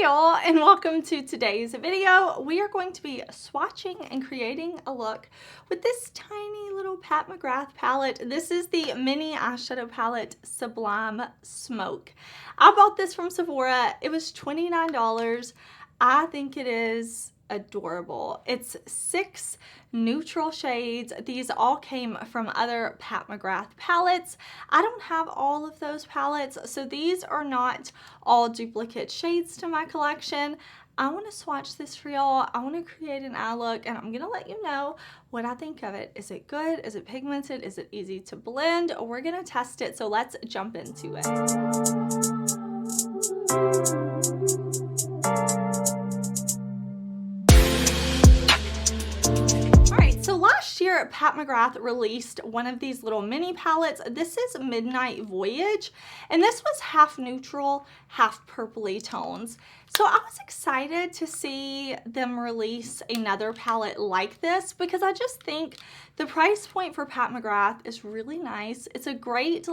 Hey y'all, and welcome to today's video. We are going to be swatching and creating a look with this tiny little Pat McGrath palette. This is the mini eyeshadow palette Sublime Smoke. I bought this from Sephora. It was $29. I think it is adorable. It's 6 neutral shades. These all came from other Pat McGrath palettes. I don't have all of those palettes, so these are not all duplicate shades to my collection. I want to swatch this for y'all. I want to create an eye look, and I'm going to let you know what I think of it. Is it good? Is it pigmented? Is it easy to blend? We're going to test it, so let's jump into it. So last year, Pat McGrath released one of these little mini palettes. This is Midnight Voyage, and this was half neutral, half purpley tones. So I was excited to see them release another palette like this because I just think the price point for Pat McGrath is really nice. It's a great,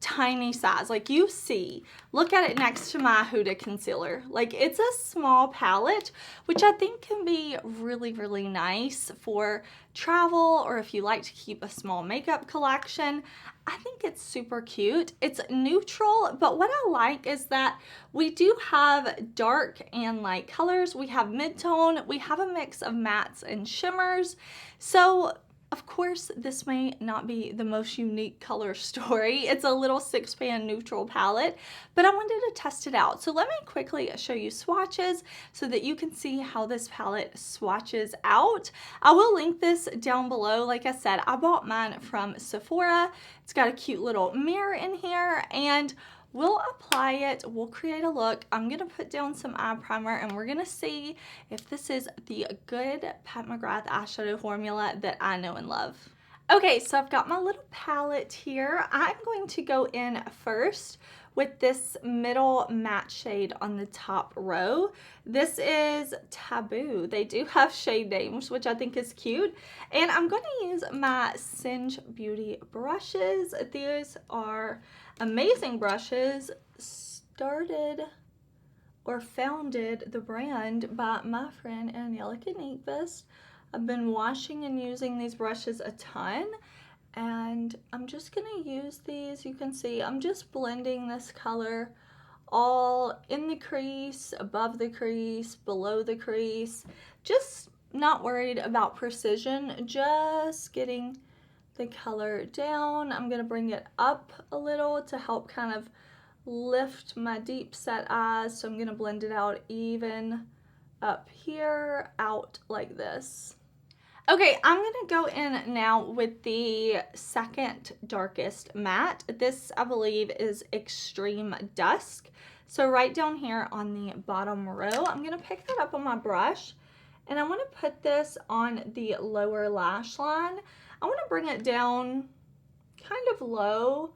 tiny size. Like, you see, look at it next to my Huda concealer. Like, it's a small palette, which I think can be really, really nice for travel, or if you like to keep a small makeup collection. I think it's super cute. It's neutral, but what I like is that we do have dark and light colors. We have mid-tone. We have a mix of mattes and shimmers. So of course, this may not be the most unique color story. It's a little 6-pan neutral palette, but I wanted to test it out. So let me quickly show you swatches so that you can see how this palette swatches out. I will link this down below. Like I said, I bought mine from Sephora. It's got a cute little mirror in here, and we'll apply it, we'll create a look. I'm gonna put down some eye primer, and we're gonna see if this is the good Pat McGrath eyeshadow formula that I know and love. Okay, so I've got my little palette here. I'm going to go in first with this middle matte shade on the top row. This is Taboo. They do have shade names, which I think is cute. And I'm going to use my Singe Beauty brushes. These are amazing brushes. Founded the brand by my friend Angelica Neatfest. I've been washing and using these brushes a ton, and I'm just gonna use these. You can see I'm just blending this color all in the crease, above the crease, below the crease. Just not worried about precision, just getting the color down. I'm gonna bring it up a little to help kind of lift my deep set eyes. So I'm gonna blend it out even up here, out like this. Okay, I'm gonna go in now with the second darkest matte. This, I believe, is Extreme Dusk. So right down here on the bottom row, I'm gonna pick that up on my brush, and I wanna put this on the lower lash line. I wanna bring it down kind of low.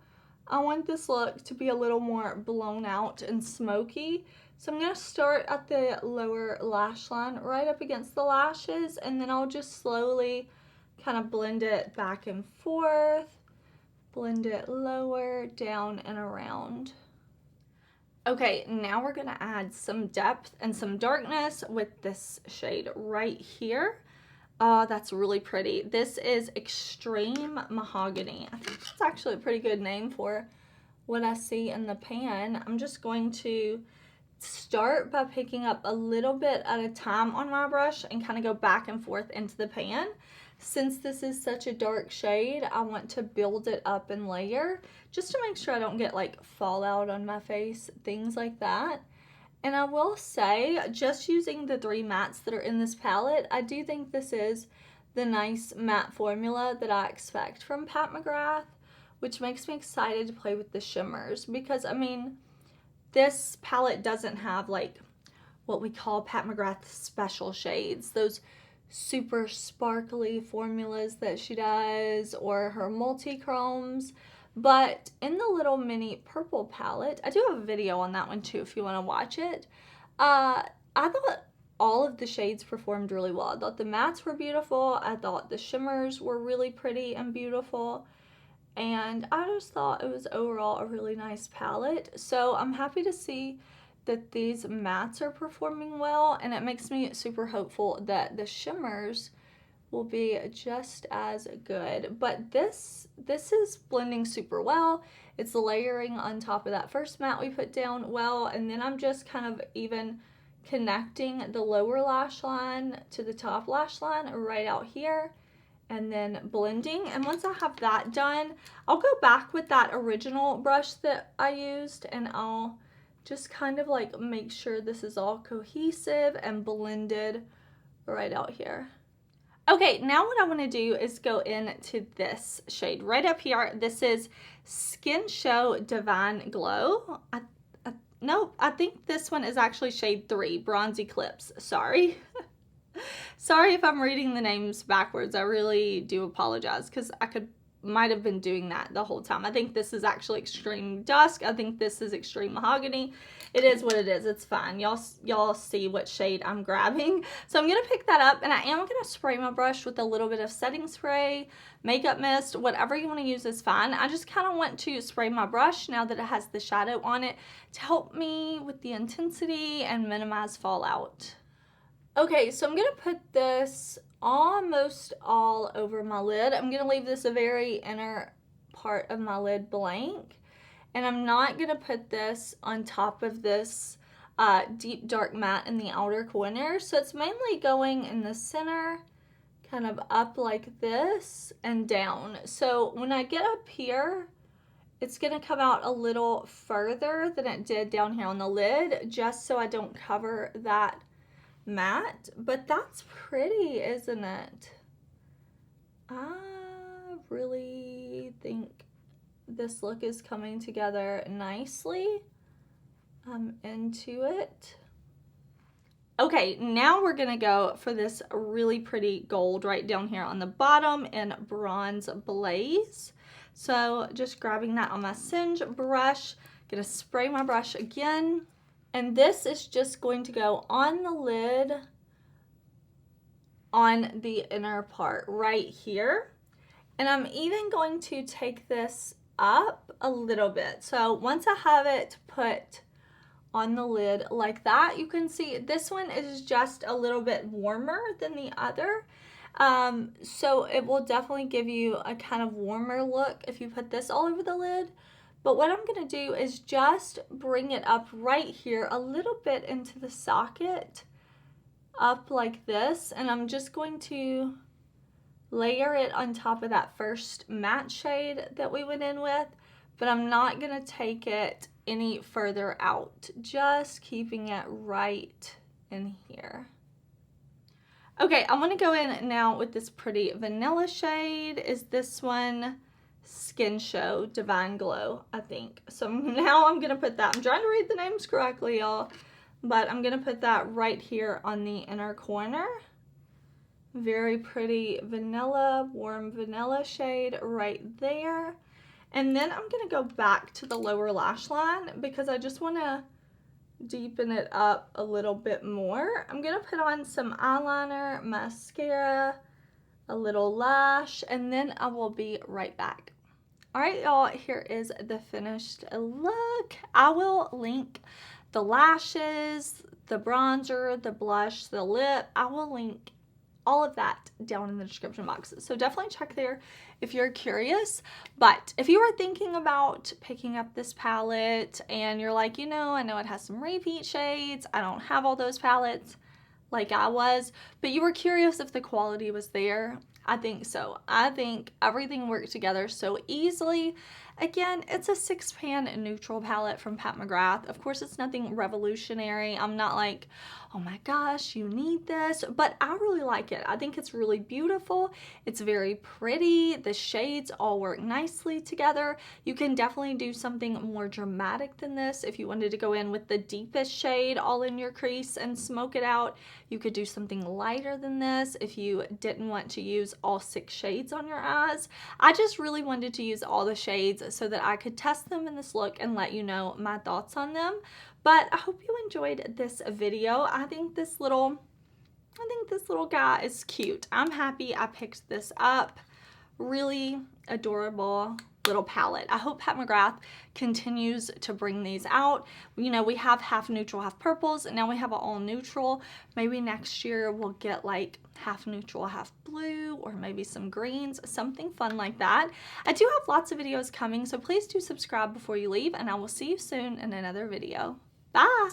I want this look to be a little more blown out and smoky. So I'm going to start at the lower lash line right up against the lashes, and then I'll just slowly kind of blend it back and forth, blend it lower, down, and around. Okay, now we're going to add some depth and some darkness with this shade right here. Oh, that's really pretty. This is Extreme Mahogany. I think that's actually a pretty good name for what I see in the pan. I'm just going to start by picking up a little bit at a time on my brush and kind of go back and forth into the pan. Since this is such a dark shade, I want to build it up and layer just to make sure I don't get like fallout on my face, things like that. And I will say, just using the 3 mattes that are in this palette, I do think this is the nice matte formula that I expect from Pat McGrath, which makes me excited to play with the shimmers, because I mean, this palette doesn't have like what we call Pat McGrath special shades, those super sparkly formulas that she does, or her multi-chromes. But in the little mini purple palette, I do have a video on that one too if you want to watch it. I thought all of the shades performed really well. I thought the mattes were beautiful. I thought the shimmers were really pretty and beautiful. And I just thought it was overall a really nice palette. So I'm happy to see that these mattes are performing well, and it makes me super hopeful that the shimmers will be just as good. But this is blending super well. It's layering on top of that first matte we put down well, and then I'm just kind of even connecting the lower lash line to the top lash line right out here, and then blending. And once I have that done, I'll go back with that original brush that I used, and I'll just kind of like make sure this is all cohesive and blended right out here. Okay, now what I want to do is go into this shade right up here. This is Skin Show Divine Glow. Nope, I think this one is actually shade 3, Bronze Eclipse. Sorry. Sorry if I'm reading the names backwards. I really do apologize, because I might have been doing that the whole time. I think this is actually Extreme Dusk. I think this is Extreme Mahogany. It is what it is. It's fine. Y'all see what shade I'm grabbing. So I'm going to pick that up, and I am going to spray my brush with a little bit of setting spray, makeup mist, whatever you want to use is fine. I just kind of want to spray my brush now that it has the shadow on it to help me with the intensity and minimize fallout. Okay, so I'm going to put this almost all over my lid. I'm going to leave this a very inner part of my lid blank. And I'm not going to put this on top of this deep dark matte in the outer corner. So it's mainly going in the center, kind of up like this and down. So when I get up here, it's going to come out a little further than it did down here on the lid, just so I don't cover that matte. But that's pretty, isn't it? I really think this look is coming together nicely. I'm into it. Okay, now we're gonna go for this really pretty gold right down here on the bottom in Bronze Blaze. So just grabbing that on my Singe brush, gonna spray my brush again. And this is just going to go on the lid on the inner part right here. And I'm even going to take this up a little bit. So once I have it put on the lid like that, you can see this one is just a little bit warmer than the other. So it will definitely give you a kind of warmer look if you put this all over the lid. But what I'm going to do is just bring it up right here a little bit into the socket, up like this, and I'm just going to layer it on top of that first matte shade that we went in with, but I'm not going to take it any further out, just keeping it right in here. Okay, I want to go in now with this pretty vanilla shade. Is this one Skin Show Divine Glow, I think. So now I'm going to put that, I'm trying to read the names correctly, y'all, but I'm going to put that right here on the inner corner. Very pretty vanilla, warm vanilla shade right there. And then I'm going to go back to the lower lash line because I just want to deepen it up a little bit more. I'm going to put on some eyeliner, mascara, a little lash, and then I will be right back. Alright, y'all, here is the finished look. I will link the lashes, the bronzer, the blush, the lip. I will link all of that down in the description box. So definitely check there if you're curious. But if you are thinking about picking up this palette and you're like, you know, I know it has some repeat shades. I don't have all those palettes like I was, but you were curious if the quality was there. I think so. I think everything worked together so easily. Again, it's a 6-pan neutral palette from Mcgrath. Of course, it's nothing revolutionary. I'm not like, oh my gosh, you need this, but I really like it. I think it's really beautiful. It's very pretty. The shades all work nicely together. You can definitely do something more dramatic than this. If you wanted to go in with the deepest shade all in your crease and smoke it out, you could do something lighter than this if you didn't want to use all 6 shades on your eyes. I just really wanted to use all the shades so that I could test them in this look and let you know my thoughts on them. But I hope you enjoyed this video. I think this little guy is cute. I'm happy I picked this up. Really adorable little palette. I hope Pat McGrath continues to bring these out. You know, we have half neutral, half purples, and now we have an all neutral. Maybe next year we'll get like half neutral, half blue, or maybe some greens, something fun like that. I do have lots of videos coming, so please do subscribe before you leave, and I will see you soon in another video. Bye!